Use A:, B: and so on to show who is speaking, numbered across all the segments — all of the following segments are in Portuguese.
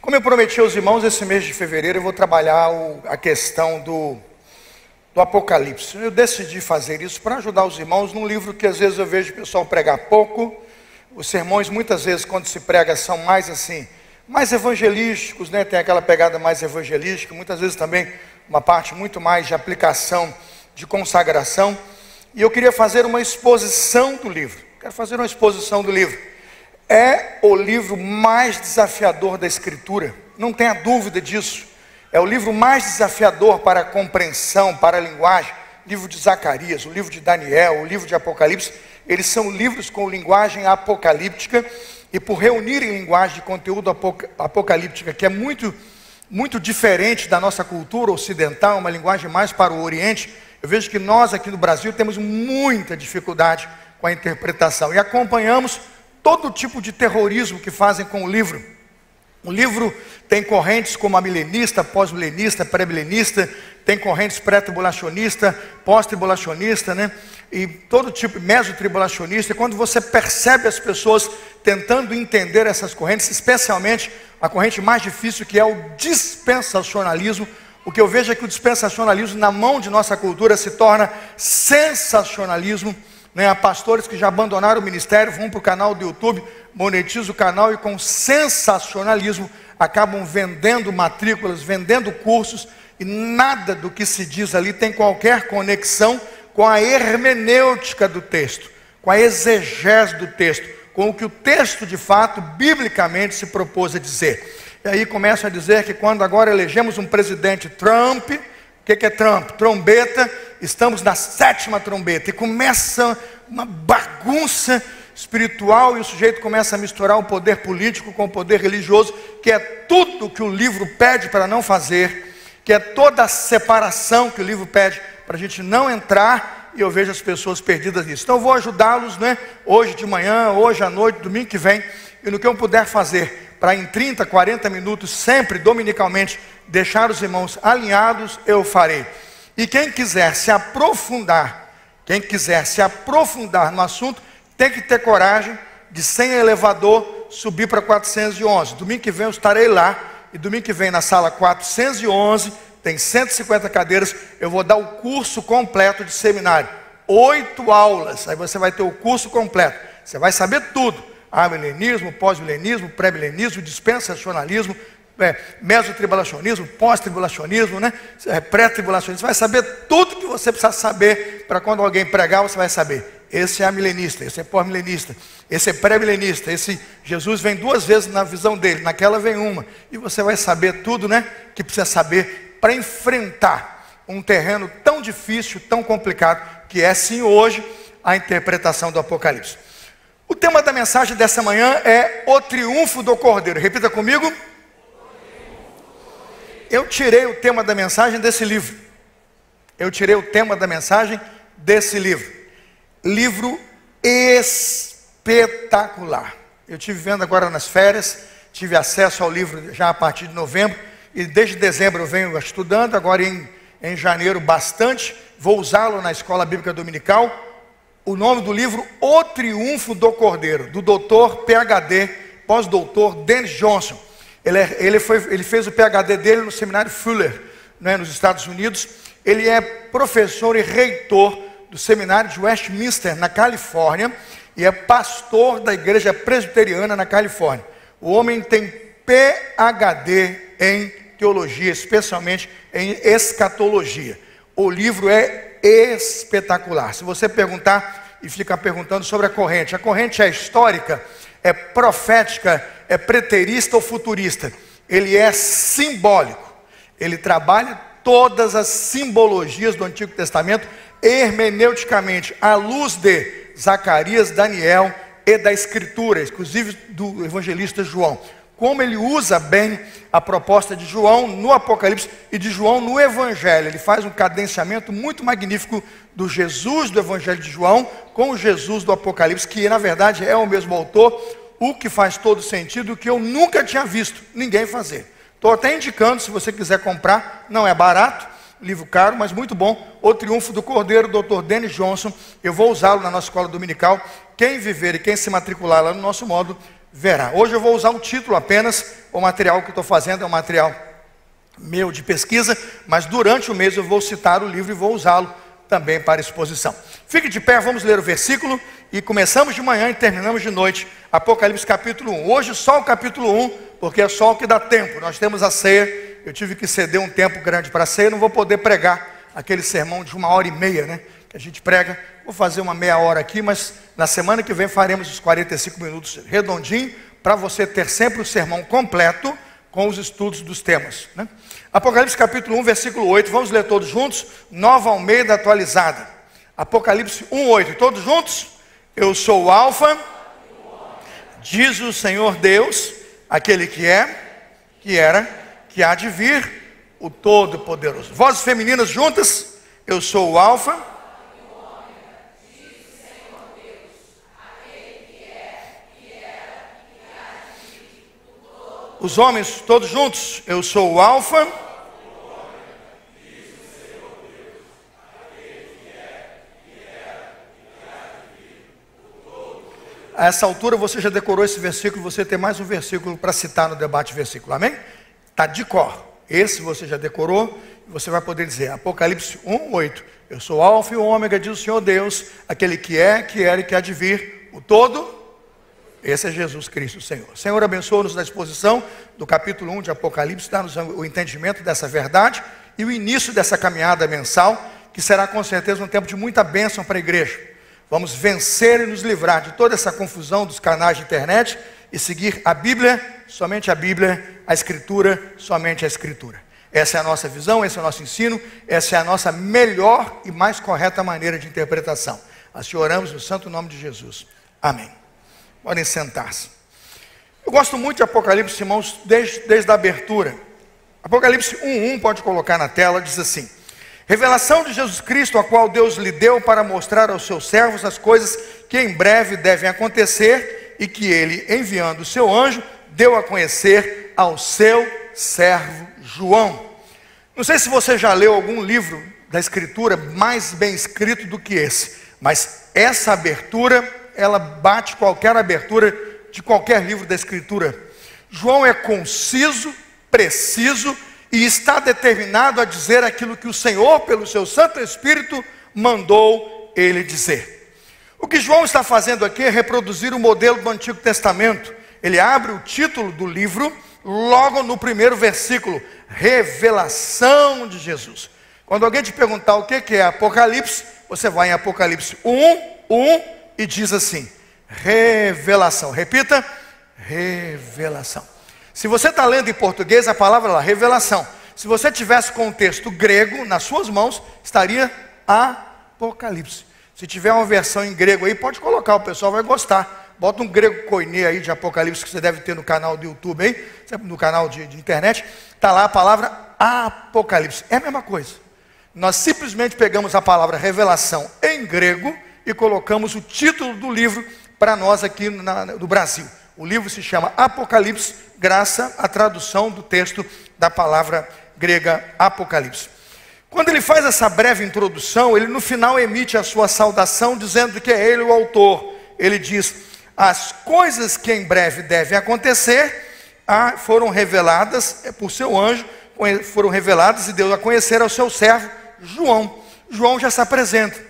A: Como eu prometi aos irmãos, esse mês de fevereiro eu vou trabalhar a questão do Apocalipse. Eu decidi fazer isso para ajudar os irmãos num livro que às vezes eu vejo o pessoal pregar pouco. Os sermões muitas vezes quando se prega são mais assim, mais evangelísticos, né? Tem aquela pegada mais evangelística, muitas vezes também uma parte muito mais de aplicação, de consagração. E eu queria fazer uma exposição do livro. Quero fazer uma exposição do livro. É o livro mais desafiador da Escritura, não tenha dúvida disso. É o livro mais desafiador para a compreensão, para a linguagem. O livro de Zacarias, o livro de Daniel, o livro de Apocalipse, eles são livros com linguagem apocalíptica, e por reunirem linguagem de conteúdo apocalíptica, que é muito diferente da nossa cultura ocidental, uma linguagem mais para o Oriente, eu vejo que nós aqui no Brasil temos muita dificuldade com a interpretação, e acompanhamos todo tipo de terrorismo que fazem com o livro. O livro tem correntes como a milenista, pós-milenista, pré-milenista, tem correntes pré-tribulacionista, pós-tribulacionista, né? E todo tipo, mesotribulacionista. E quando você percebe as pessoas tentando entender essas correntes, especialmente a corrente mais difícil, que é o dispensacionalismo, o que eu vejo é que o dispensacionalismo na mão de nossa cultura se torna sensacionalismo. Há pastores que já abandonaram o ministério, vão para o canal do YouTube, monetizam o canal e com sensacionalismo acabam vendendo matrículas, vendendo cursos, e nada do que se diz ali tem qualquer conexão com a hermenêutica do texto, com a exegese do texto, com o que o texto de fato, biblicamente, se propôs a dizer. E aí começam a dizer que quando agora elegemos um presidente Trump, o que é Trump? Trombeta, estamos na 7ª trombeta, e começa uma bagunça espiritual, e o sujeito começa a misturar o poder político com o poder religioso, que é tudo que o livro pede para não fazer, que é toda a separação que o livro pede para a gente não entrar, e eu vejo as pessoas perdidas nisso. Então eu vou ajudá-los, né? Hoje de manhã, hoje à noite, domingo que vem, e no que eu puder fazer, para em 30, 40 minutos, sempre dominicalmente, deixar os irmãos alinhados, eu farei. E quem quiser se aprofundar no assunto, tem que ter coragem de, sem elevador, subir para 411. Domingo que vem eu estarei lá, e domingo que vem na sala 411, tem 150 cadeiras, eu vou dar o curso completo de seminário. 8 aulas, aí você vai ter o curso completo, você vai saber tudo. Amilenismo, pós-milenismo, pré-milenismo, dispensacionalismo, mesotribulacionismo, pós-tribulacionismo, né? Pré-tribulacionismo. Você vai saber tudo que você precisa saber para quando alguém pregar, você vai saber. Esse é amilenista, esse é pós-milenista, esse é pré-milenista, esse Jesus vem 2 vezes na visão dele, naquela vem uma. E você vai saber tudo, né? Que precisa saber para enfrentar um terreno tão difícil, tão complicado, que é sim hoje a interpretação do Apocalipse. O tema da mensagem dessa manhã é o triunfo do Cordeiro. Repita comigo. Eu tirei o tema da mensagem desse livro. Livro espetacular. Eu estive vendo agora nas férias, tive acesso ao livro já a partir de novembro, e desde dezembro eu venho estudando, agora em janeiro bastante, vou usá-lo na escola bíblica dominical. O nome do livro, O Triunfo do Cordeiro, do doutor PhD, pós-doutor Dennis Johnson. Ele fez o PhD dele no seminário Fuller, né, nos Estados Unidos. Ele é professor e reitor do seminário de Westminster, na Califórnia, e é pastor da igreja presbiteriana na Califórnia. O homem tem PhD em teologia, especialmente em escatologia. O livro é espetacular. Se você perguntar e ficar perguntando sobre a corrente é histórica, é profética, é preterista ou futurista? Ele é simbólico. Ele trabalha todas as simbologias do Antigo Testamento hermeneuticamente, à luz de Zacarias, Daniel e da Escritura, inclusive do evangelista João. Como ele usa bem a proposta de João no Apocalipse e de João no Evangelho. Ele faz um cadenciamento muito magnífico do Jesus do Evangelho de João com o Jesus do Apocalipse, que na verdade é o mesmo autor, o que faz todo sentido, o que eu nunca tinha visto ninguém fazer. Estou até indicando, se você quiser comprar, não é barato, livro caro, mas muito bom, O Triunfo do Cordeiro, Dr. Dennis Johnson. Eu vou usá-lo na nossa escola dominical. Quem viver e quem se matricular lá no nosso módulo verá. Hoje eu vou usar um título apenas, o material que eu estou fazendo é um material meu de pesquisa, mas durante o mês eu vou citar o livro e vou usá-lo também para exposição. Fique de pé, vamos ler o versículo e começamos de manhã e terminamos de noite. Apocalipse capítulo 1. Hoje só o capítulo 1, porque é só o que dá tempo. Nós temos a ceia, eu tive que ceder um tempo grande para a ceia, não vou poder pregar aquele sermão de 1h30, né? Que a gente prega. Vou fazer uma meia hora aqui, mas na semana que vem faremos os 45 minutos redondinho, para você ter sempre o sermão completo com os estudos dos temas, né? Apocalipse capítulo 1, versículo 8, vamos ler todos juntos, Nova Almeida atualizada. Apocalipse 1, 8, todos juntos? Eu sou o Alfa, diz o Senhor Deus, aquele que é, que era, que há de vir, o Todo-Poderoso. Vozes femininas juntas, eu sou o Alfa, os homens todos juntos, eu sou o Alfa, a essa altura você já decorou esse versículo, você tem mais um versículo para citar no debate versículo, amém? Está de cor, esse você já decorou, você vai poder dizer, Apocalipse 1, 8, eu sou o Alfa e o Ômega, diz o Senhor Deus, aquele que é, que era e que há de vir, o todo. Esse é Jesus Cristo, Senhor. Senhor, abençoa-nos na exposição do capítulo 1 de Apocalipse, dá-nos o entendimento dessa verdade e o início dessa caminhada mensal, que será com certeza um tempo de muita bênção para a igreja. Vamos vencer e nos livrar de toda essa confusão dos canais de internet e seguir a Bíblia, somente a Bíblia, a Escritura, somente a Escritura. Essa é a nossa visão, esse é o nosso ensino, essa é a nossa melhor e mais correta maneira de interpretação. Assim oramos no santo nome de Jesus. Amém. Podem sentar-se. Eu gosto muito de Apocalipse, irmãos, desde a abertura. Apocalipse 1:1, pode colocar na tela, diz assim: revelação de Jesus Cristo, a qual Deus lhe deu para mostrar aos seus servos as coisas que em breve devem acontecer e que ele, enviando o seu anjo, deu a conhecer ao seu servo João. Não sei se você já leu algum livro da Escritura mais bem escrito do que esse, mas essa abertura, ela bate qualquer abertura de qualquer livro da Escritura. João é conciso, preciso e está determinado a dizer aquilo que o Senhor, pelo seu Santo Espírito, mandou ele dizer. O que João está fazendo aqui é reproduzir o modelo do Antigo Testamento. Ele abre o título do livro logo no primeiro versículo, revelação de Jesus. Quando alguém te perguntar o que é Apocalipse, você vai em Apocalipse 1:1 e diz assim, revelação. Repita, revelação. Se você está lendo em português, a palavra lá, revelação. Se você tivesse com o texto grego nas suas mãos, estaria Apocalipse. Se tiver uma versão em grego aí, pode colocar, o pessoal vai gostar. Bota um grego koiné aí de Apocalipse, que você deve ter no canal do YouTube aí, no canal de internet. Está lá a palavra Apocalipse. É a mesma coisa. Nós simplesmente pegamos a palavra revelação em grego e colocamos o título do livro para nós aqui no Brasil. O livro se chama Apocalipse, graças à tradução do texto da palavra grega Apocalipse. Quando ele faz essa breve introdução, ele no final emite a sua saudação, dizendo que é ele o autor. Ele diz, as coisas que em breve devem acontecer, foram reveladas por seu anjo, foram reveladas e deu a conhecer ao seu servo João. João já se apresenta.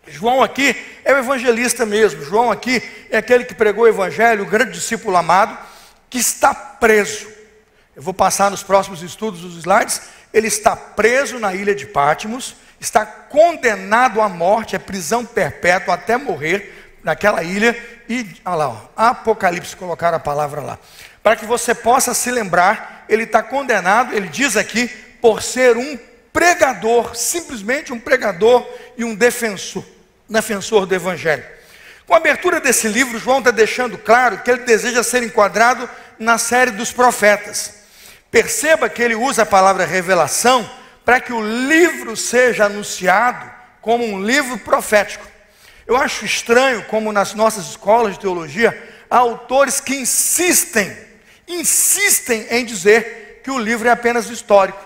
A: João aqui é o evangelista mesmo. João aqui é aquele que pregou o evangelho, o grande discípulo amado, que está preso. Eu vou passar nos próximos estudos os slides. Ele está preso na ilha de Patmos, está condenado à morte, à prisão perpétua até morrer naquela ilha. E, olha lá, ó, Apocalipse, colocaram a palavra lá. Para que você possa se lembrar, ele está condenado, ele diz aqui, por ser um pregador, simplesmente um pregador e um defensor do evangelho. Com a abertura desse livro, João está deixando claro que ele deseja ser enquadrado na série dos profetas. Perceba que ele usa a palavra revelação para que o livro seja anunciado como um livro profético. Eu acho estranho como nas nossas escolas de teologia há autores que insistem em dizer que o livro é apenas histórico.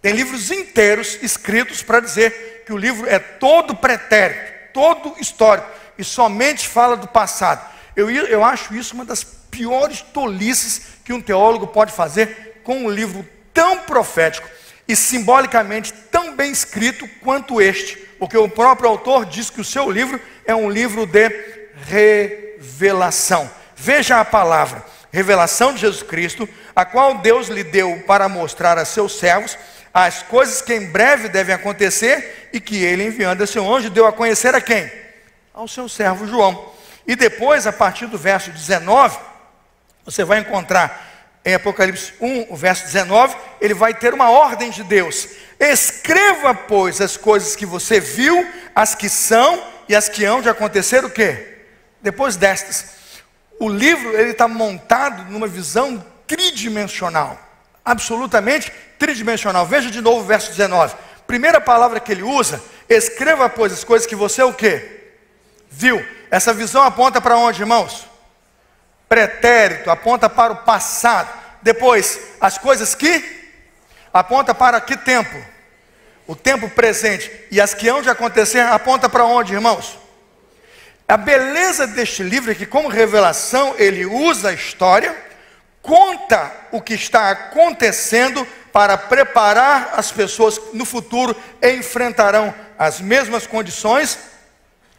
A: Tem livros inteiros escritos para dizer que o livro é todo pretérito, todo histórico, e somente fala do passado. Eu acho isso uma das piores tolices que um teólogo pode fazer com um livro tão profético e simbolicamente tão bem escrito quanto este, porque o próprio autor diz que o seu livro é um livro de revelação. Veja a palavra, revelação de Jesus Cristo, a qual Deus lhe deu para mostrar a seus servos as coisas que em breve devem acontecer e que ele, enviando a seu anjo, deu a conhecer a quem? Ao seu servo João. E depois, a partir do verso 19, você vai encontrar em Apocalipse 1, o verso 19, ele vai ter uma ordem de Deus. Escreva, pois, as coisas que você viu, as que são e as que hão de acontecer o quê? Depois destas. O livro ele está montado numa visão tridimensional, absolutamente tridimensional. Veja de novo o verso 19. Primeira palavra que ele usa, escreva, pois, as coisas que você o quê? Viu. Essa visão aponta para onde, irmãos? Pretérito, aponta para o passado. Depois, as coisas que aponta para que tempo? O tempo presente. E as que hão de acontecer aponta para onde, irmãos? A beleza deste livro é que, como revelação, ele usa a história, conta o que está acontecendo para preparar as pessoas que no futuro enfrentarão as mesmas condições,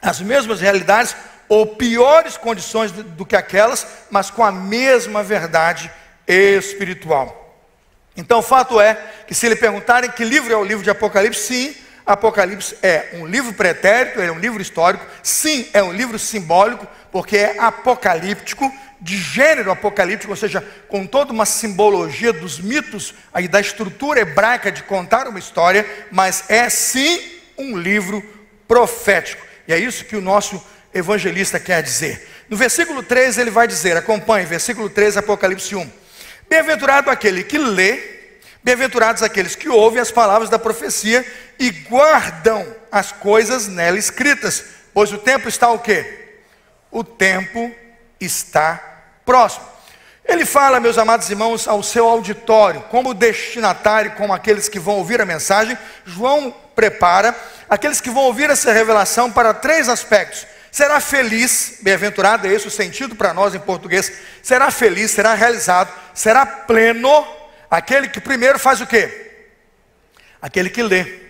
A: as mesmas realidades, ou piores condições do que aquelas, mas com a mesma verdade espiritual. Então o fato é que, se lhe perguntarem que livro é o livro de Apocalipse, sim, Apocalipse é um livro pretérito, é um livro histórico, sim, é um livro simbólico, porque é apocalíptico, de gênero apocalíptico, ou seja, com toda uma simbologia dos mitos, aí da estrutura hebraica de contar uma história, mas é sim um livro profético. E é isso que o nosso evangelista quer dizer. No versículo 3 ele vai dizer, acompanhe, versículo 3, Apocalipse 1. Bem-aventurado aquele que lê, bem-aventurados aqueles que ouvem as palavras da profecia e guardam as coisas nela escritas, pois o tempo está o quê? O tempo está próximo. Ele fala, meus amados irmãos, ao seu auditório, como destinatário, como aqueles que vão ouvir a mensagem. João prepara aqueles que vão ouvir essa revelação para 3 aspectos. Será feliz, bem-aventurado, é esse o sentido para nós em português. Será feliz, será realizado, será pleno, aquele que primeiro faz o quê? Aquele que lê.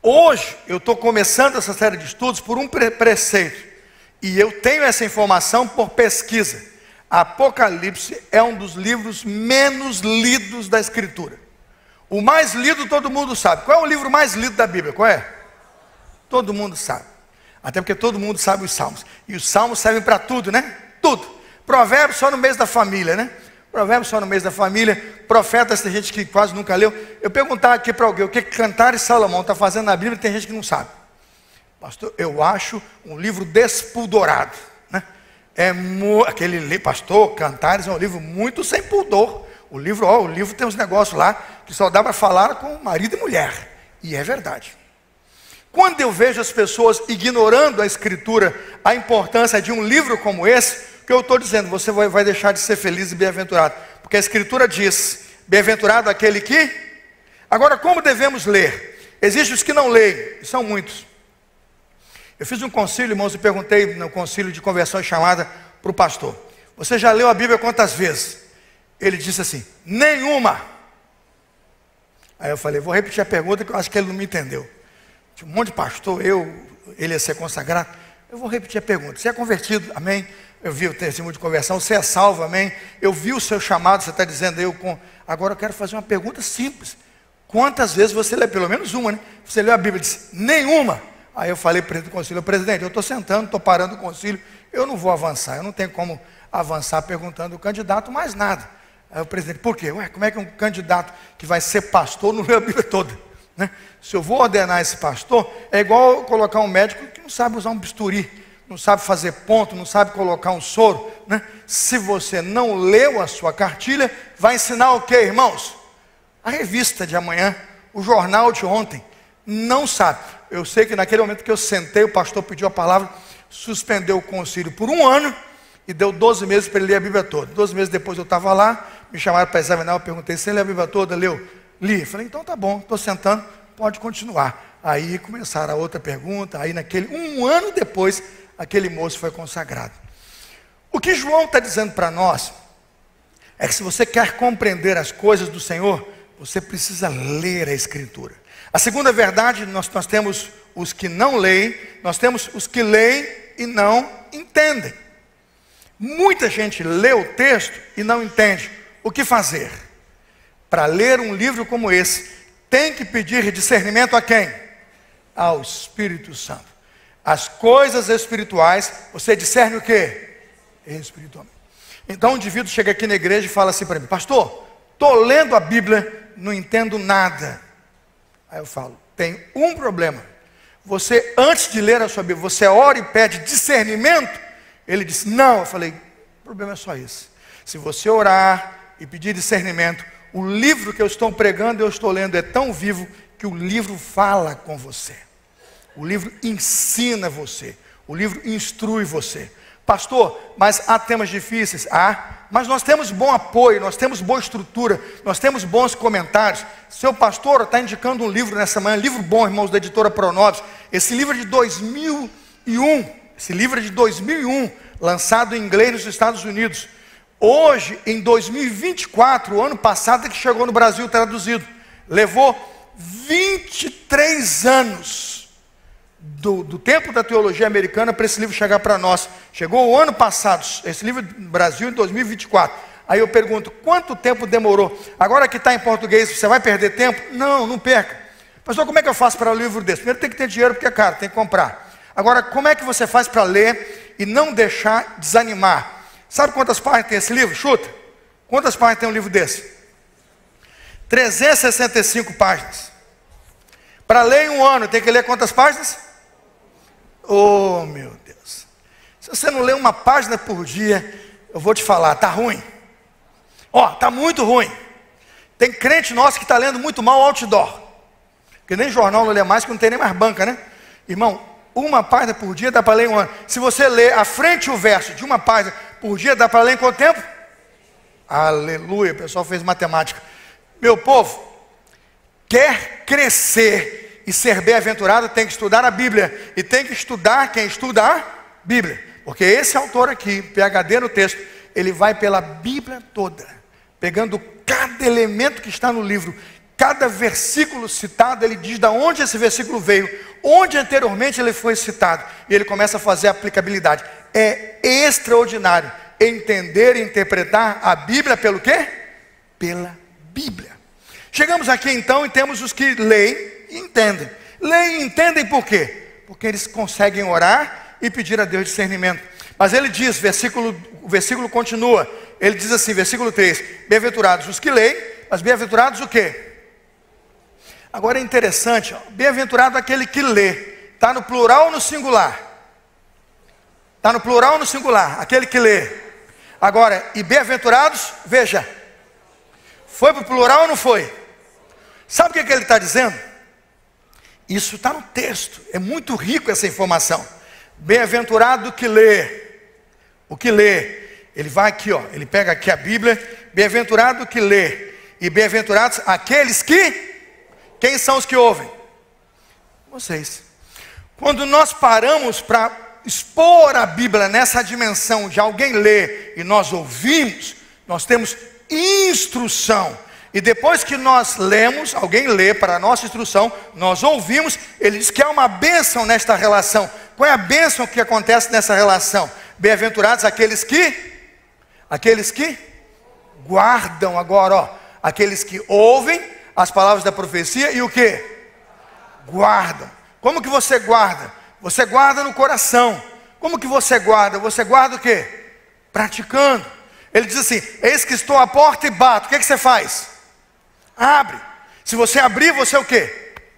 A: Hoje eu estou começando essa série de estudos por um preceito, e eu tenho essa informação por pesquisa. Apocalipse é um dos livros menos lidos da Escritura. O mais lido todo mundo sabe. Qual é o livro mais lido da Bíblia? Qual é? Todo mundo sabe. Até porque todo mundo sabe os salmos. E os salmos servem para tudo, né? Tudo. Provérbios só no mês da família, né? Provérbios só no mês da família. Profetas, tem gente que quase nunca leu. Eu perguntava aqui para alguém o que Cantares e Salomão está fazendo na Bíblia, tem gente que não sabe. Pastor, eu acho um livro despudorado, né? Aquele livro, pastor, Cantares é um livro muito sem pudor. O livro tem uns negócios lá que só dá para falar com marido e mulher. E é verdade. Quando eu vejo as pessoas ignorando a Escritura, a importância de um livro como esse, o que eu estou dizendo, você vai deixar de ser feliz e bem-aventurado. Porque a Escritura diz, bem-aventurado aquele que... Agora, como devemos ler? Existem os que não leem, e são muitos. Eu fiz um concílio, irmãos, e perguntei no concílio de conversão e chamada para o pastor. Você já leu a Bíblia quantas vezes? Ele disse assim, nenhuma. Aí eu falei, vou repetir a pergunta que eu acho que ele não me entendeu. Tinha um monte de pastor, ele ia ser consagrado. Eu vou repetir a pergunta. Você é convertido, amém? Eu vi o testemunho de conversão, você é salvo, amém? Eu vi o seu chamado, você está dizendo, agora eu quero fazer uma pergunta simples. Quantas vezes você lê? Pelo menos uma, né? Você leu a Bíblia e disse, nenhuma. Aí eu falei para o concílio, presidente, eu estou sentando, estou parando o concílio, eu não vou avançar, eu não tenho como avançar perguntando o candidato mais nada. Aí o presidente, por quê? Como é que um candidato que vai ser pastor não lê a Bíblia toda? Né? Se eu vou ordenar esse pastor, é igual colocar um médico que não sabe usar um bisturi, não sabe fazer ponto, não sabe colocar um soro, né? Se você não leu a sua cartilha, vai ensinar o quê, irmãos? A revista de amanhã, o jornal de ontem, não sabe. Eu sei que naquele momento que eu sentei, o pastor pediu a palavra, suspendeu o concílio por 1 ano, e deu 12 meses para ele ler a Bíblia toda. 12 meses depois eu estava lá, me chamaram para examinar, eu perguntei, você lê a Bíblia toda? Leu? Li. Eu falei, então tá bom, estou sentando, pode continuar. Aí começaram a outra pergunta, aí 1 ano depois, aquele moço foi consagrado. O que João está dizendo para nós é que se você quer compreender as coisas do Senhor, você precisa ler a Escritura. A segunda verdade, nós temos os que não leem, nós temos os que leem e não entendem. Muita gente lê o texto e não entende. O que fazer? Para ler um livro como esse, tem que pedir discernimento a quem? Ao Espírito Santo. As coisas espirituais, você discerne o quê? Espiritualmente. Então o indivíduo chega aqui na igreja e fala assim para mim: pastor, estou lendo a Bíblia, não entendo nada. Aí eu falo: tem um problema. Você, antes de ler a sua Bíblia, você ora e pede discernimento? Ele disse: não. Eu falei: o problema é só esse. Se você orar e pedir discernimento, o livro que eu estou pregando, eu estou lendo, é tão vivo que o livro fala com você. O livro ensina você. O livro instrui você. Pastor, mas há temas difíceis? Mas nós temos bom apoio, nós temos boa estrutura, nós temos bons comentários. Seu pastor está indicando um livro nessa manhã, livro bom, irmãos, da editora Pronoves. Esse livro é de 2001, lançado em inglês nos Estados Unidos. Hoje, em 2024, o ano passado é que chegou no Brasil traduzido. Levou 23 anos do tempo da teologia americana para esse livro chegar para nós. Chegou o ano passado, esse livro no Brasil em 2024. Aí eu pergunto: quanto tempo demorou? Agora que está em português, você vai perder tempo? Não, não perca. Pastor, como é que eu faço para ler um livro desse? Primeiro tem que ter dinheiro, porque é caro, tem que comprar. Agora, como é que você faz para ler e não deixar desanimar? Sabe quantas páginas tem esse livro? Chuta. Quantas páginas tem um livro desse? 365 páginas. Para ler em um ano, tem que ler quantas páginas? Oh, meu Deus. Se você não lê uma página por dia, eu vou te falar, está ruim. Está muito ruim. Tem crente nosso que está lendo muito mal o outdoor. Porque nem jornal não lê mais, que não tem nem mais banca, né? Irmão, uma página por dia dá para ler em um ano. Se você ler a frente e o verso de uma página por dia, dá para ler em quanto tempo? Aleluia, o pessoal fez matemática. Meu povo, quer crescer e ser bem-aventurado, tem que estudar a Bíblia. E tem que estudar quem estuda a Bíblia. Porque esse autor aqui, PhD no texto, ele vai pela Bíblia toda, pegando cada elemento que está no livro, cada versículo citado, ele diz de onde esse versículo veio, onde anteriormente ele foi citado, e ele começa a fazer a aplicabilidade. É extraordinário entender e interpretar a Bíblia pelo quê? Pela Bíblia. Chegamos aqui então e temos os que leem e entendem. Leem e entendem por quê? Porque eles conseguem orar e pedir a Deus discernimento. Mas ele diz, o versículo continua, ele diz assim, versículo 3: bem-aventurados os que leem, mas bem-aventurados o quê? Agora é interessante, bem-aventurado aquele que lê. Está no plural ou no singular? Está no plural ou no singular? Aquele que lê. Agora, e bem-aventurados, veja, foi para o plural ou não foi? Sabe o que ele está dizendo? Isso está no texto, é muito rico essa informação. Bem-aventurado o que lê. O que lê, ele vai aqui, ele pega aqui a Bíblia. Bem-aventurado o que lê, e bem-aventurados aqueles que... Quem são os que ouvem? Vocês. Quando nós paramos para expor a Bíblia nessa dimensão de alguém ler e nós ouvimos, nós temos instrução. E depois que nós lemos, alguém lê para a nossa instrução, nós ouvimos, ele diz que há uma bênção nesta relação. Qual é a bênção que acontece nessa relação? Bem-aventurados aqueles que guardam. Agora, aqueles que ouvem as palavras da profecia e o que? Guardam. Como que você guarda? Você guarda no coração. Como que você guarda? Você guarda o que? Praticando. Ele diz assim: eis que estou à porta e bato. O que você faz? Abre. Se você abrir, você o que?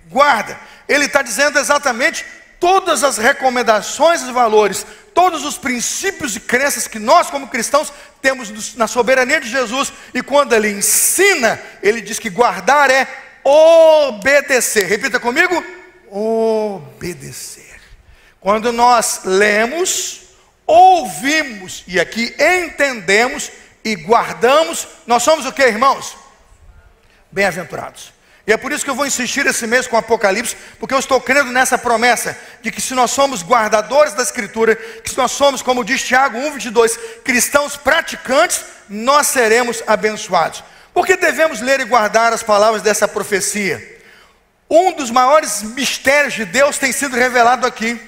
A: Guarda. Ele está dizendo exatamente todas as recomendações e valores, todos os princípios e crenças que nós como cristãos temos na soberania de Jesus. E quando ele ensina, ele diz que guardar é obedecer. Repita comigo: obedecer. Quando nós lemos, ouvimos e aqui entendemos e guardamos, nós somos o que, irmãos? Bem-aventurados. E é por isso que eu vou insistir esse mês com Apocalipse, porque eu estou crendo nessa promessa, de que se nós somos guardadores da Escritura, que se nós somos, como diz Tiago 1:22, cristãos praticantes, nós seremos abençoados. Por que devemos ler e guardar as palavras dessa profecia? Um dos maiores mistérios de Deus tem sido revelado aqui.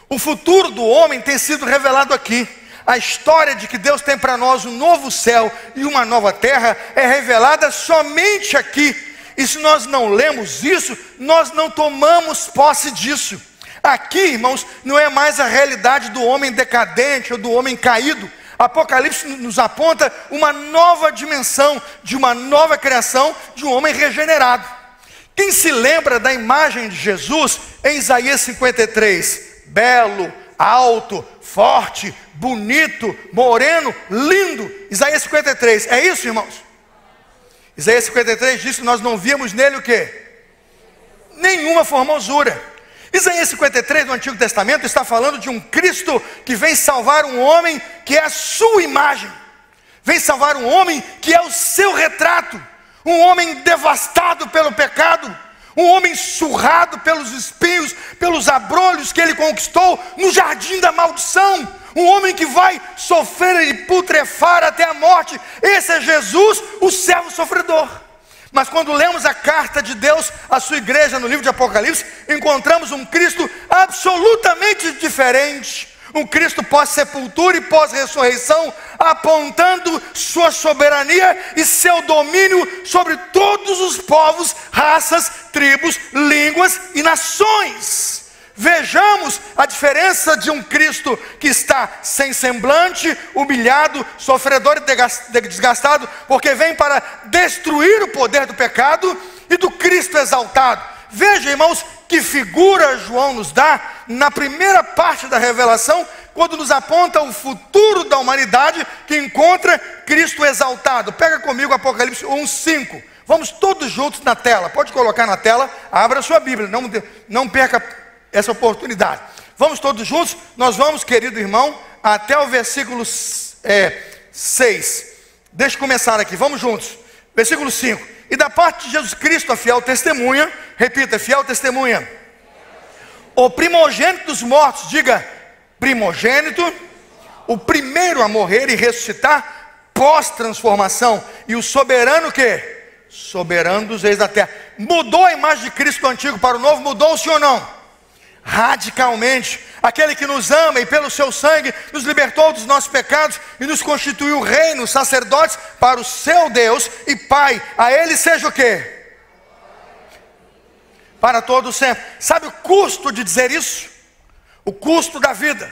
A: O futuro do homem tem sido revelado aqui. A história de que Deus tem para nós um novo céu e uma nova terra é revelada somente aqui. E se nós não lemos isso, nós não tomamos posse disso. Aqui, irmãos, não é mais a realidade do homem decadente ou do homem caído. Apocalipse nos aponta uma nova dimensão, de uma nova criação, de um homem regenerado. Quem se lembra da imagem de Jesus em Isaías 53? Belo, alto, forte, bonito, moreno, lindo. Isaías 53, é isso, irmãos? Isaías 53 diz que nós não víamos nele o quê? Nenhuma formosura. Isaías 53 do Antigo Testamento está falando de um Cristo que vem salvar um homem que é a sua imagem. Vem salvar um homem que é o seu retrato. Um homem devastado pelo pecado. Um homem surrado pelos espinhos, pelos abrolhos que ele conquistou no jardim da maldição. Um homem que vai sofrer e putrefar até a morte. Esse é Jesus, o servo sofredor. Mas quando lemos a carta de Deus à sua igreja no livro de Apocalipse, encontramos um Cristo absolutamente diferente. Um Cristo pós-sepultura e pós-ressurreição, apontando sua soberania e seu domínio sobre todos os povos, raças, tribos, línguas e nações. Vejamos a diferença de um Cristo que está sem semblante, humilhado, sofredor e desgastado, porque vem para destruir o poder do pecado, e do Cristo exaltado. Veja, irmãos, que figura João nos dá na primeira parte da revelação, quando nos aponta o futuro da humanidade que encontra Cristo exaltado. Pega comigo Apocalipse 1:5. Vamos todos juntos na tela. Pode colocar na tela, abra a sua Bíblia, não perca essa oportunidade. Vamos todos juntos. Nós vamos, querido irmão, até o versículo 6. Deixa eu começar aqui, vamos juntos. Versículo 5. E da parte de Jesus Cristo, a fiel testemunha, repita, fiel testemunha, o primogênito dos mortos, diga, primogênito, o primeiro a morrer e ressuscitar pós-transformação, e o soberano o quê? Soberano dos reis da terra. Mudou a imagem de Cristo do antigo para o novo? Mudou, sim ou não? Radicalmente. Aquele que nos ama e pelo seu sangue nos libertou dos nossos pecados e nos constituiu reino, sacerdotes para o seu Deus e Pai. A Ele seja o quê? Para todo sempre. Sabe o custo de dizer isso? O custo da vida.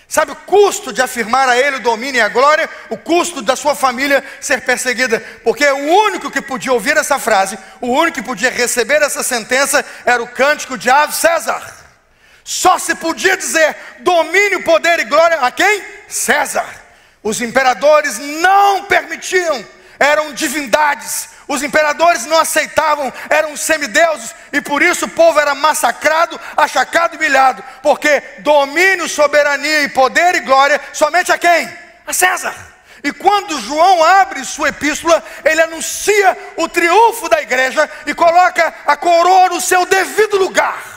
A: Sabe o custo de afirmar a Ele o domínio e a glória? O custo da sua família ser perseguida. Porque o único que podia ouvir essa frase, o único que podia receber essa sentença, era o cântico de Ave César. Só se podia dizer domínio, poder e glória a quem? César. Os imperadores não permitiam, eram divindades. Os imperadores não aceitavam, eram semideuses. E por isso o povo era massacrado, achacado e humilhado. Porque domínio, soberania e poder e glória somente a quem? A César. E quando João abre sua epístola, ele anuncia o triunfo da igreja e coloca a coroa no seu devido lugar.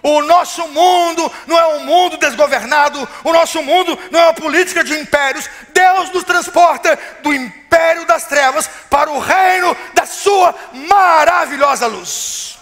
A: O nosso mundo não é um mundo desgovernado. O nosso mundo não é uma política de impérios. Deus nos transporta do império das trevas para o reino da sua maravilhosa luz.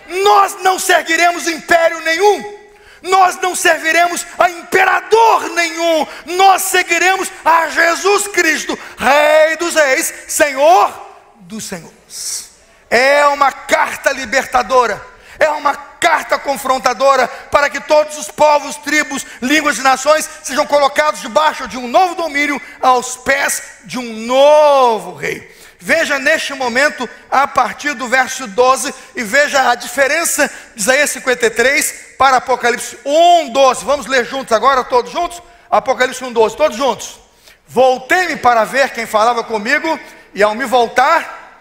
A: Nós não seguiremos império nenhum. Nós não serviremos a imperador nenhum. Nós seguiremos a Jesus Cristo, Rei dos reis, Senhor dos senhores. É uma carta libertadora. É uma carta confrontadora para que todos os povos, tribos, línguas e nações sejam colocados debaixo de um novo domínio, aos pés de um novo rei. Veja neste momento, a partir do verso 12, e veja a diferença de Isaías 53 para Apocalipse 1:12. Vamos ler juntos agora, todos juntos? Apocalipse 1:12, todos juntos. Voltei-me para ver quem falava comigo, e ao me voltar,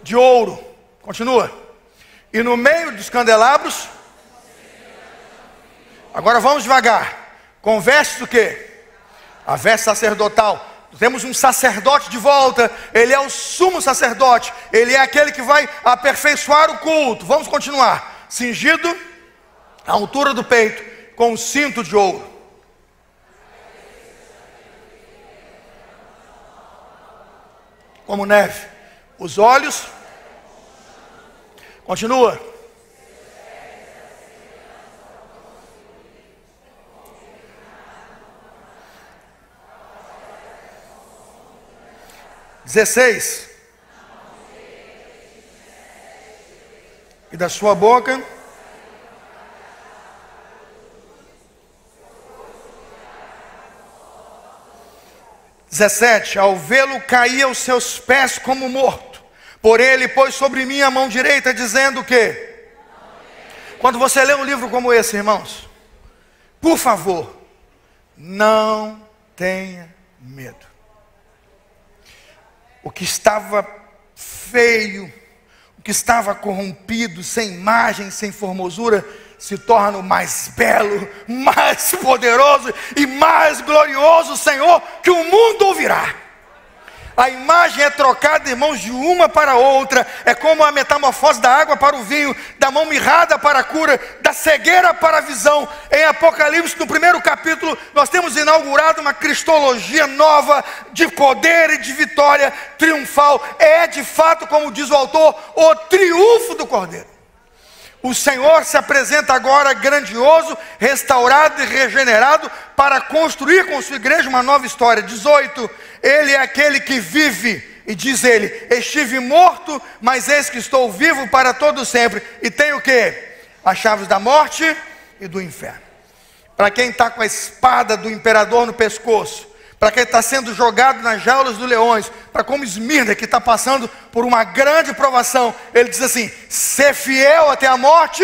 A: de ouro. Continua. E no meio dos candelabros, agora vamos devagar, com vestes do quê? A veste sacerdotal, Temos um sacerdote de volta. Ele é o sumo sacerdote. Ele é aquele que vai aperfeiçoar o culto. Vamos continuar. Cingido à altura do peito, com um cinto de ouro. Como neve. Os olhos. Continua. Dezesseis. E da sua boca dezessete. Ao vê-lo cair aos seus pés como morto, porém ele pôs sobre mim a mão direita, dizendo que quando você lê um livro como esse, irmãos, por favor, não tenha medo. O que estava feio, o que estava corrompido, sem imagem, sem formosura, se torna o mais belo, mais poderoso e mais glorioso Senhor que o mundo ouvirá. A imagem é trocada, irmãos, de uma para outra. É como a metamorfose da água para o vinho, da mão mirrada para a cura, da cegueira para a visão. Em Apocalipse, no primeiro capítulo, nós temos inaugurado uma cristologia nova de poder e de vitória triunfal. É de fato, como diz o autor, o triunfo do Cordeiro. O Senhor se apresenta agora grandioso, restaurado e regenerado para construir com sua igreja uma nova história. 18, ele é aquele que vive, e diz ele, estive morto, mas eis que estou vivo para todo sempre. E tem o quê? As chaves da morte e do inferno. Para quem está com a espada do imperador no pescoço, para quem está sendo jogado nas jaulas dos leões, para como Esmirna, que está passando por uma grande provação, ele diz assim, ser fiel até a morte.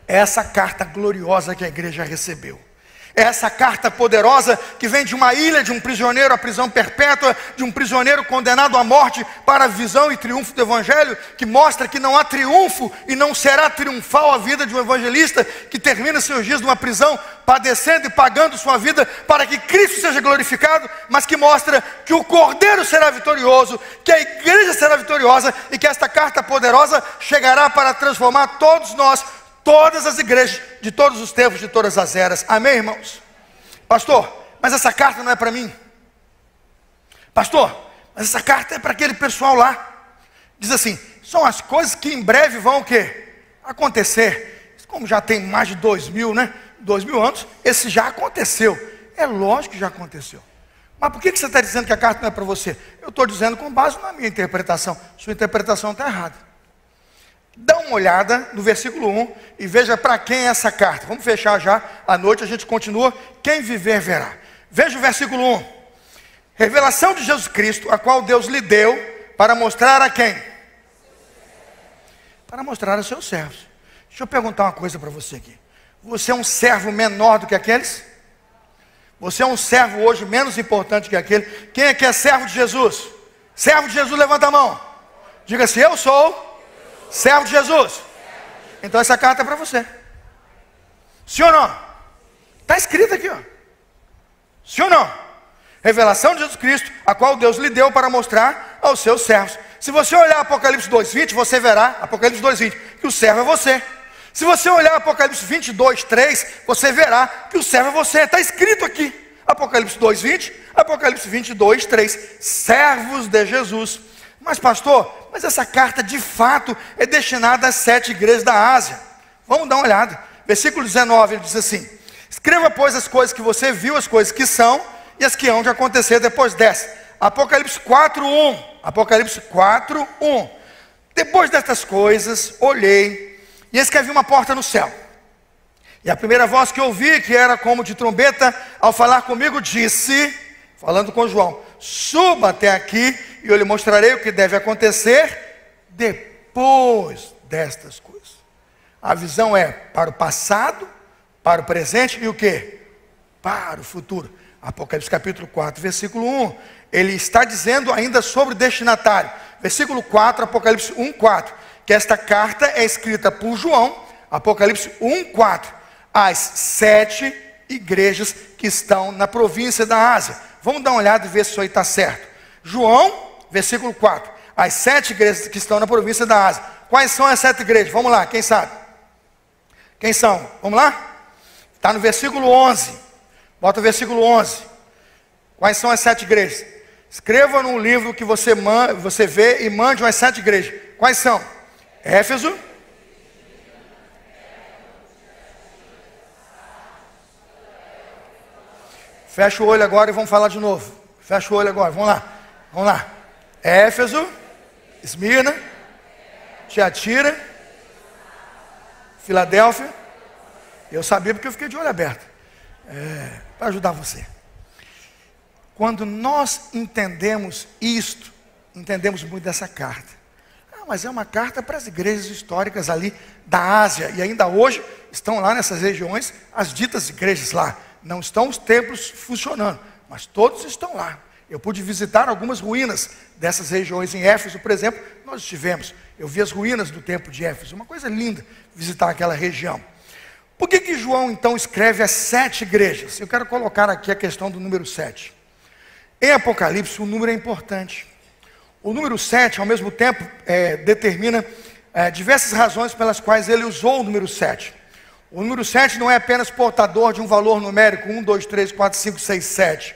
A: Essa carta gloriosa que a igreja recebeu. Essa carta poderosa que vem de uma ilha, de um prisioneiro à prisão perpétua, de um prisioneiro condenado à morte para a visão e triunfo do evangelho, que mostra que não há triunfo e não será triunfal a vida de um evangelista que termina seus dias numa prisão, padecendo e pagando sua vida para que Cristo seja glorificado, mas que mostra que o Cordeiro será vitorioso, que a igreja será vitoriosa e que esta carta poderosa chegará para transformar todos nós, todas as igrejas, de todos os tempos, de todas as eras. Amém, irmãos? Pastor, mas essa carta não é para mim. Pastor, mas essa carta é para aquele pessoal lá. Diz assim, são as coisas que em breve vão o quê? Acontecer. Como já tem mais de 2000, né? 2000 anos, esse já aconteceu. É lógico que já aconteceu. Mas por que você está dizendo que a carta não é para você? Eu estou dizendo com base na minha interpretação. Sua interpretação está errada. Dá uma olhada no versículo 1 e veja para quem é essa carta. Vamos fechar já, à noite a gente continua. Quem viver verá. Veja o versículo 1. Revelação de Jesus Cristo, a qual Deus lhe deu para mostrar a quem? Para mostrar aos seus servos. Deixa eu perguntar uma coisa para você aqui. Você é um servo menor do que aqueles? Você é um servo hoje menos importante que aquele? Quem é que é servo de Jesus? Servo de Jesus, levanta a mão. Diga assim, eu sou servo de Jesus. Então essa carta é para você. Sim ou não? Está escrito aqui, ó. Sim ou não? Revelação de Jesus Cristo, a qual Deus lhe deu para mostrar aos seus servos. Se você olhar Apocalipse 2:20, você verá, Apocalipse 2:20, que o servo é você. Se você olhar Apocalipse 22:3, você verá que o servo é você. Está escrito aqui, Apocalipse 2:20, Apocalipse 22:3, servos de Jesus. Mas pastor, mas essa carta de fato é destinada às 7 igrejas da Ásia. Vamos dar uma olhada. Versículo 19, ele diz assim, escreva pois as coisas que você viu, as coisas que são e as que hão de acontecer depois dessa. Apocalipse 4:1, Apocalipse 4:1. Depois destas coisas, olhei, e eis que havia uma porta no céu. E a primeira voz que ouvi, que era como de trombeta, ao falar comigo, disse, falando com João, suba até aqui, e eu lhe mostrarei o que deve acontecer depois destas coisas. A visão é para o passado, para o presente e o que? Para o futuro. Apocalipse capítulo 4, versículo 1. Ele está dizendo ainda sobre o destinatário. Versículo 4, Apocalipse 1:4. Que esta carta é escrita por João, Apocalipse 1:4. Às 7 igrejas que estão na província da Ásia. Vamos dar uma olhada e ver se isso aí está certo. João, versículo 4. As 7 igrejas que estão na província da Ásia. Quais são as 7 igrejas? Vamos lá, quem sabe? Quem são? Vamos lá? Está no versículo 11. Bota o versículo 11. Quais são as 7 igrejas? Escreva num livro que você vê e mande as 7 igrejas. Quais são? Éfeso. Fecha o olho agora e vamos falar de novo. Fecha o olho agora, vamos lá. Vamos lá. Éfeso, Esmirna, Tiatira, Filadélfia. Eu sabia porque eu fiquei de olho aberto. Para ajudar você. Quando nós entendemos isto, entendemos muito dessa carta. Mas é uma carta para as igrejas históricas ali da Ásia. E ainda hoje estão lá nessas regiões as ditas igrejas lá. Não estão os templos funcionando, mas todos estão lá. Eu pude visitar algumas ruínas dessas regiões. Em Éfeso, por exemplo, nós estivemos. Eu vi as ruínas do templo de Éfeso. Uma coisa linda visitar aquela região. Por que João então escreve as 7 igrejas? Eu quero colocar aqui a questão do número 7. Em Apocalipse o número é importante. O número 7 ao mesmo tempo determina diversas razões pelas quais ele usou o número 7. O número 7 não é apenas portador de um valor numérico, 1, 2, 3, 4, 5, 6, 7.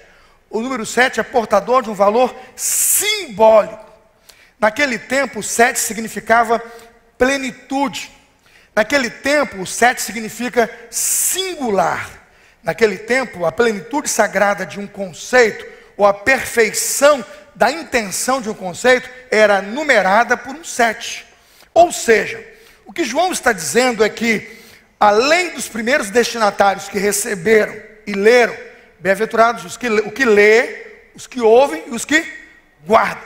A: O número 7 é portador de um valor simbólico. Naquele tempo, o 7 significava plenitude. Naquele tempo, o 7 significa singular. Naquele tempo, a plenitude sagrada de um conceito, ou a perfeição da intenção de um conceito, era numerada por um 7. Ou seja, o que João está dizendo é que, além dos primeiros destinatários que receberam e leram, bem-aventurados os que lê, os que ouvem e os que guardam.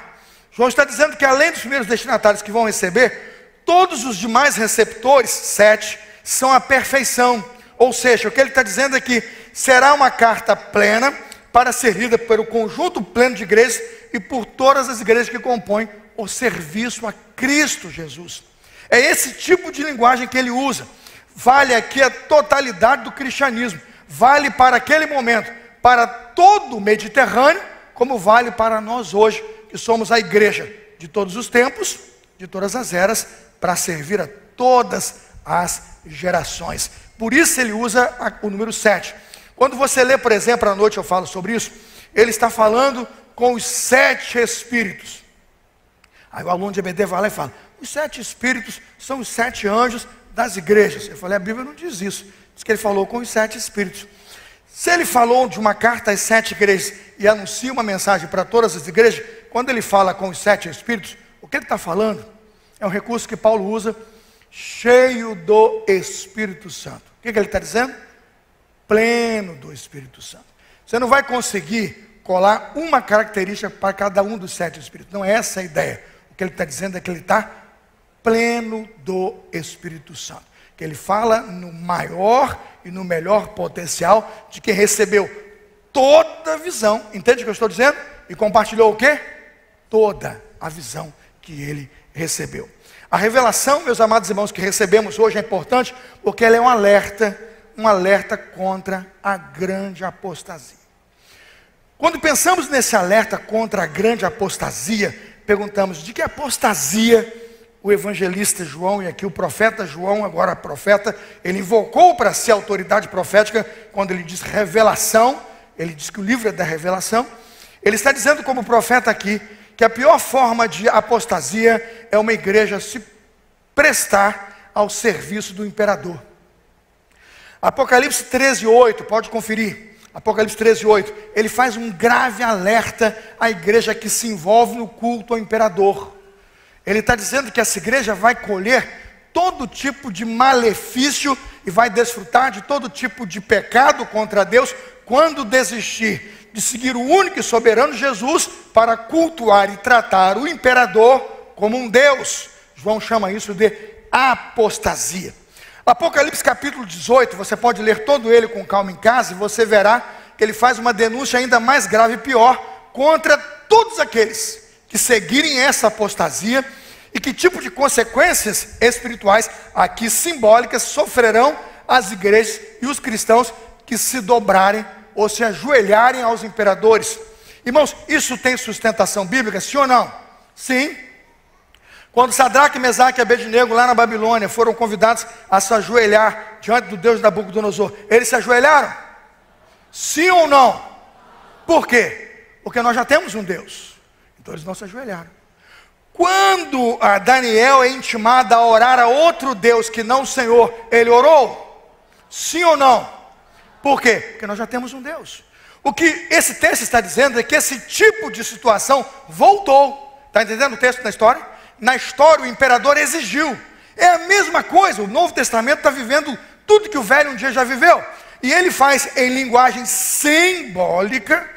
A: João está dizendo que além dos primeiros destinatários que vão receber, todos os demais receptores, 7, são a perfeição. Ou seja, o que ele está dizendo é que será uma carta plena para ser lida pelo conjunto pleno de igrejas e por todas as igrejas que compõem o serviço a Cristo Jesus. É esse tipo de linguagem que ele usa. Vale aqui a totalidade do cristianismo. Vale para aquele momento, para todo o Mediterrâneo, como vale para nós hoje, que somos a igreja de todos os tempos, de todas as eras, para servir a todas as gerações. Por isso ele usa o número 7. Quando você lê, por exemplo, à noite eu falo sobre isso, ele está falando com os 7 espíritos. Aí o aluno de EBD vai lá e fala, os 7 espíritos são os 7 anjos das igrejas. Eu falei, a Bíblia não diz isso. Diz que ele falou com os 7 espíritos. Se ele falou de uma carta às 7 igrejas e anuncia uma mensagem para todas as igrejas, quando ele fala com os 7 espíritos, o que ele está falando é um recurso que Paulo usa, cheio do Espírito Santo. O que ele está dizendo? Pleno do Espírito Santo. Você não vai conseguir colar uma característica para cada um dos 7 espíritos. Não é essa a ideia. O que ele está dizendo é que ele está pleno do Espírito Santo. Que ele fala no maior e no melhor potencial de quem recebeu toda a visão. Entende o que eu estou dizendo? E compartilhou o quê? Toda a visão que ele recebeu. A revelação, meus amados irmãos, que recebemos hoje é importante porque ela é um alerta contra a grande apostasia. Quando pensamos nesse alerta contra a grande apostasia, perguntamos de que apostasia o evangelista João, e aqui o profeta João, agora profeta, ele invocou para si a autoridade profética, quando ele diz revelação, ele diz que o livro é da revelação, ele está dizendo como profeta aqui, que a pior forma de apostasia é uma igreja se prestar ao serviço do imperador. Apocalipse 13:8, pode conferir, Apocalipse 13:8, ele faz um grave alerta à igreja que se envolve no culto ao imperador. Ele está dizendo que essa igreja vai colher todo tipo de malefício e vai desfrutar de todo tipo de pecado contra Deus quando desistir de seguir o único e soberano Jesus para cultuar e tratar o imperador como um Deus. João chama isso de apostasia. Apocalipse capítulo 18, você pode ler todo ele com calma em casa e você verá que ele faz uma denúncia ainda mais grave e pior contra todos aqueles que seguirem essa apostasia e que tipo de consequências espirituais aqui simbólicas sofrerão as igrejas e os cristãos que se dobrarem ou se ajoelharem aos imperadores. Irmãos, isso tem sustentação bíblica, sim ou não? Sim. Quando Sadraque, Mesaque e Abednego lá na Babilônia foram convidados a se ajoelhar diante do Deus de Nabucodonosor, eles se ajoelharam? Sim ou não? Por quê? Porque nós já temos um Deus. Então eles não se ajoelharam. Quando a Daniel é intimado a orar a outro Deus que não o Senhor, ele orou? Sim ou não? Por quê? Porque nós já temos um Deus. O que esse texto está dizendo é que esse tipo de situação voltou. Está entendendo o texto da história? Na história o imperador exigiu. É a mesma coisa, o Novo Testamento está vivendo tudo que o Velho um dia já viveu. E ele faz em linguagem simbólica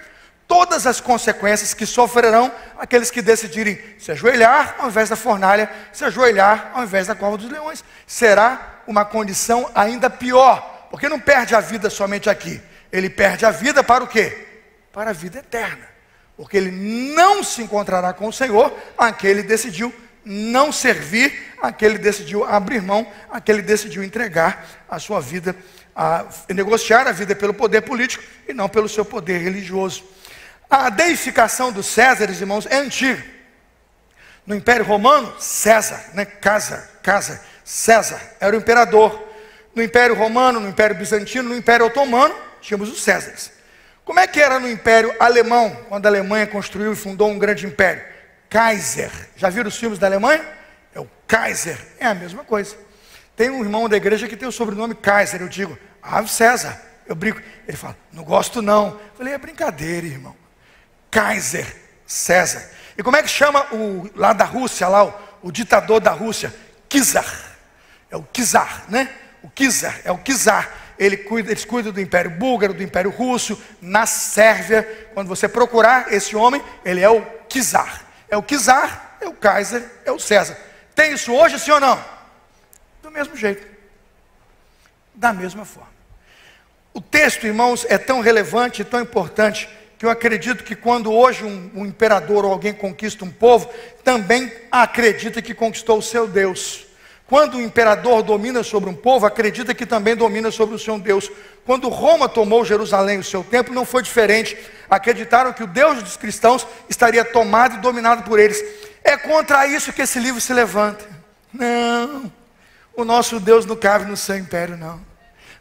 A: todas as consequências que sofrerão aqueles que decidirem se ajoelhar ao invés da fornalha, se ajoelhar ao invés da cova dos leões. Será uma condição ainda pior, porque não perde a vida somente aqui. Ele perde a vida para o quê? Para a vida eterna. Porque ele não se encontrará com o Senhor, aquele decidiu não servir, aquele decidiu abrir mão, aquele decidiu entregar a sua vida, a negociar a vida pelo poder político e não pelo seu poder religioso. A deificação dos Césares, irmãos, é antiga. No Império Romano, César, né? César era o imperador. No Império Romano, no Império Bizantino, no Império Otomano, tínhamos os Césares. Como é que era no Império Alemão, quando a Alemanha construiu e fundou um grande império? Kaiser. Já viram os filmes da Alemanha? É o Kaiser. É a mesma coisa. Tem um irmão da igreja que tem o sobrenome Kaiser. Eu digo, César. Eu brinco. Ele fala, não gosto não. Eu falei, é brincadeira, irmão. Kaiser, César. E como é que chama o lá da Rússia, lá o ditador da Rússia? Czar. É o czar, né? O czar, é o czar. Eles cuidam do Império Búlgaro, do Império Russo, na Sérvia. Quando você procurar esse homem, ele é o czar. É o czar, é o Kaiser, é o César. Tem isso hoje, sim ou não? Do mesmo jeito. Da mesma forma. O texto, irmãos, é tão relevante e tão importante que eu acredito que quando hoje um imperador ou alguém conquista um povo, também acredita que conquistou o seu Deus. Quando o imperador domina sobre um povo, acredita que também domina sobre o seu Deus. Quando Roma tomou Jerusalém, o seu templo, não foi diferente. Acreditaram que o Deus dos cristãos estaria tomado e dominado por eles. É contra isso que esse livro se levanta. Não, o nosso Deus não cabe no seu império, não.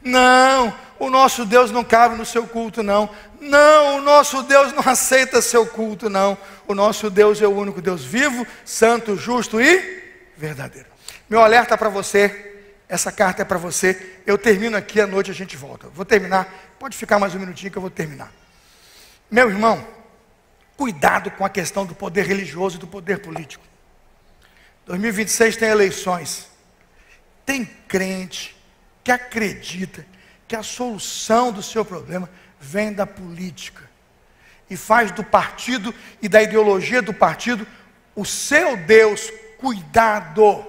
A: Não, o nosso Deus não cabe no seu culto, não. Não, o nosso Deus não aceita seu culto, não. O nosso Deus é o único Deus vivo, santo, justo e verdadeiro. Meu alerta para você, essa carta é para você. Eu termino aqui, à noite a gente volta. Vou terminar, pode ficar mais um minutinho que eu vou terminar. Meu irmão, cuidado com a questão do poder religioso e do poder político. 2026 tem eleições. Tem crente que acredita que a solução do seu problema vem da política e faz do partido e da ideologia do partido o seu Deus. Cuidado,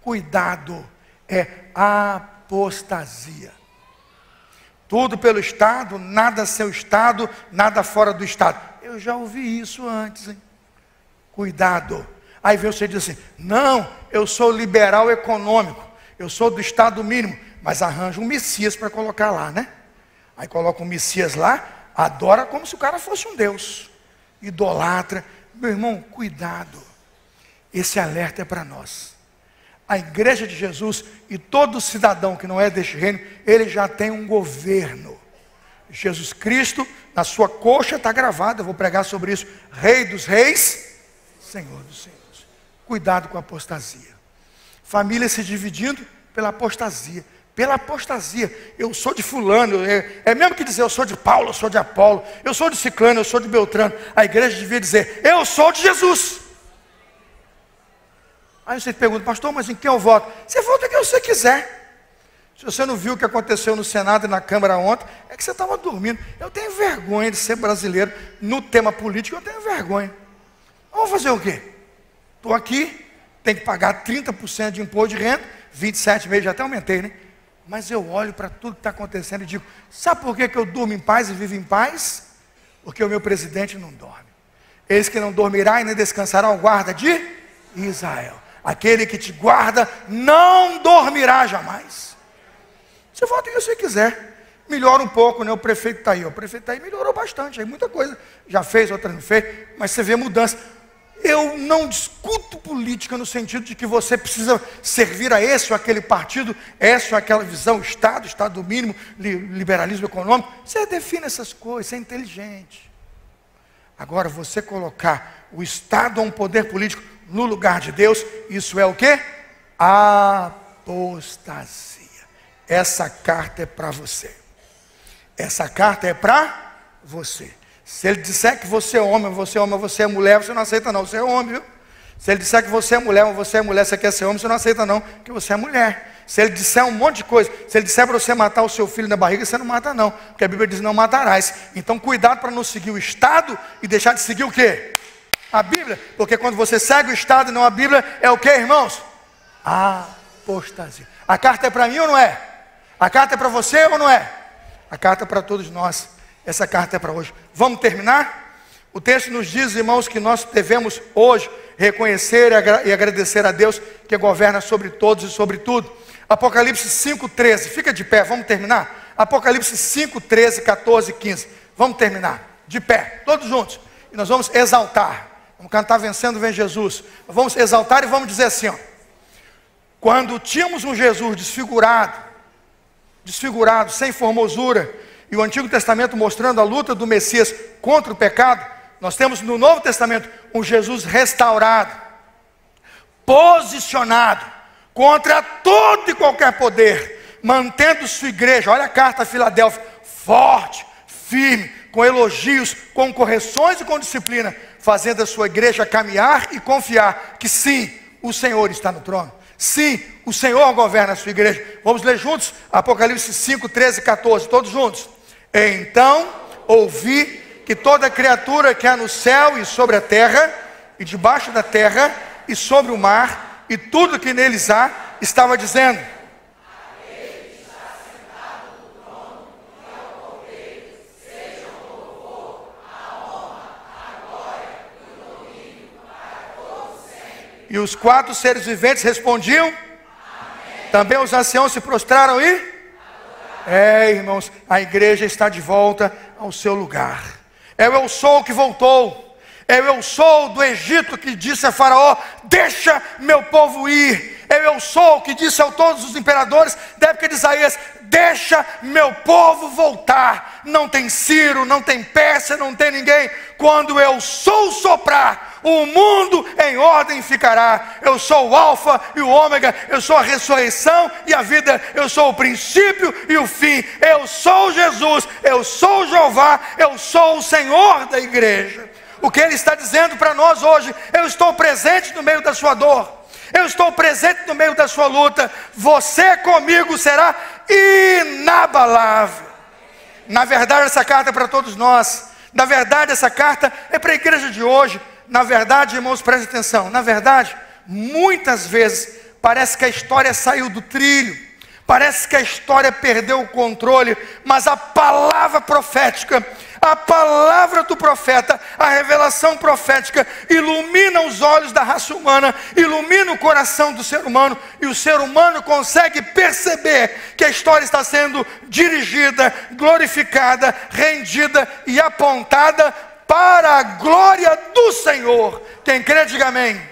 A: cuidado, é apostasia. Tudo pelo Estado, nada seu Estado, nada fora do Estado. Eu já ouvi isso antes, hein? Cuidado. Aí vem você e diz assim, não, eu sou liberal econômico, eu sou do Estado mínimo, mas arranja um Messias para colocar lá, né? Aí coloca um Messias lá, adora como se o cara fosse um Deus, idolatra. Meu irmão, cuidado, esse alerta é para nós. A igreja de Jesus e todo cidadão que não é deste reino, ele já tem um governo. Jesus Cristo, na sua coxa está gravado, eu vou pregar sobre isso, Rei dos Reis, Senhor dos Senhores. Cuidado com a apostasia. Família se dividindo pela apostasia. Pela apostasia, eu sou de fulano, é mesmo que dizer eu sou de Paulo, eu sou de Apolo, eu sou de Ciclano, eu sou de Beltrano. A igreja devia dizer, eu sou de Jesus. Aí você pergunta, pastor, mas em quem eu voto? Você vota quem você quiser. Se você não viu o que aconteceu no Senado e na Câmara ontem, é que você estava dormindo. Eu tenho vergonha de ser brasileiro no tema político, eu tenho vergonha. Vamos fazer o quê? Estou aqui, tenho que pagar 30% de imposto de renda, 27,5% já até aumentei, né? Mas eu olho para tudo que está acontecendo e digo, sabe por que eu durmo em paz e vivo em paz? Porque o meu presidente não dorme. Eis que não dormirá e nem descansará o guarda de Israel. Aquele que te guarda não dormirá jamais. Você vota o que você quiser. melhora um pouco, né? O prefeito está aí. O prefeito está aí, melhorou bastante. Aí muita coisa já fez, outra não fez, mas você vê mudança. Eu não discuto política no sentido de que você precisa servir a esse ou aquele partido, essa ou aquela visão, Estado mínimo, liberalismo econômico. Você define essas coisas, você é inteligente. Agora, você colocar o Estado ou um poder político no lugar de Deus, isso é o quê? Apostasia. Essa carta é para você. Essa carta é para você. Se ele disser que você é homem, você é mulher, você não aceita não, você é homem, viu? Se ele disser que você é mulher, você quer ser homem, você não aceita não, porque você é mulher. Se ele disser um monte de coisa, se ele disser para você matar o seu filho na barriga, você não mata não, porque a Bíblia diz não matarás. Então cuidado para não seguir o Estado e deixar de seguir o quê? A Bíblia, porque quando você segue o Estado e não a Bíblia, é o quê, irmãos? Apostasia. A carta é para mim ou não é? A carta é para você ou não é? A carta é para todos nós. Essa carta é para hoje. Vamos terminar? O texto nos diz, irmãos, que nós devemos hoje reconhecer e agradecer a Deus que governa sobre todos e sobre tudo. Apocalipse 5:13, fica de pé, vamos terminar? Apocalipse 5:13, 14, 15. Vamos terminar, de pé, todos juntos. E nós vamos exaltar. Vamos cantar Vencendo Vem Jesus. Vamos exaltar e vamos dizer assim, ó. Quando tínhamos um Jesus desfigurado, sem formosura, e o Antigo Testamento mostrando a luta do Messias contra o pecado, nós temos no Novo Testamento um Jesus restaurado, posicionado contra todo e qualquer poder, mantendo sua igreja, olha a carta a Filadélfia, forte, firme, com elogios, com correções e com disciplina, fazendo a sua igreja caminhar e confiar que sim, o Senhor está no trono. Sim, o Senhor governa a sua igreja. Vamos ler juntos? Apocalipse 5, 13, 14, todos juntos. Então ouvi que toda criatura que há no céu e sobre a terra, e debaixo da terra, e sobre o mar, e tudo que neles há, estava dizendo: aquele que está sentado no trono e ao Cordeiro, seja o louvor, a honra, a glória e o domínio para todos sempre. E os 4 seres viventes respondiam: amém. Também os anciãos se prostraram e... irmãos, a igreja está de volta ao seu lugar. É o eu sou que voltou. É o eu sou do Egito que disse a Faraó: deixa meu povo ir. É o eu sou que disse a todos os imperadores da época de Isaías: deixa meu povo voltar. Não tem Ciro, não tem Pérsia, não tem ninguém. Quando eu sou soprar, o mundo em ordem ficará. Eu sou o alfa e o ômega, eu sou a ressurreição e a vida, eu sou o princípio e o fim. Eu sou Jesus, eu sou Jeová, eu sou o Senhor da igreja. O que Ele está dizendo para nós hoje: eu estou presente no meio da sua dor, eu estou presente no meio da sua luta. Você comigo será inabalável. Na verdade, essa carta é para todos nós. Na verdade, essa carta é para a igreja de hoje. Na verdade, irmãos, prestem atenção. Na verdade, muitas vezes parece que a história saiu do trilho, parece que a história perdeu o controle, mas a palavra profética, a palavra do profeta, a revelação profética ilumina os olhos da raça humana, ilumina o coração do ser humano, e o ser humano consegue perceber que a história está sendo dirigida, glorificada, rendida e apontada para a glória do Senhor. Quem crê, diga amém.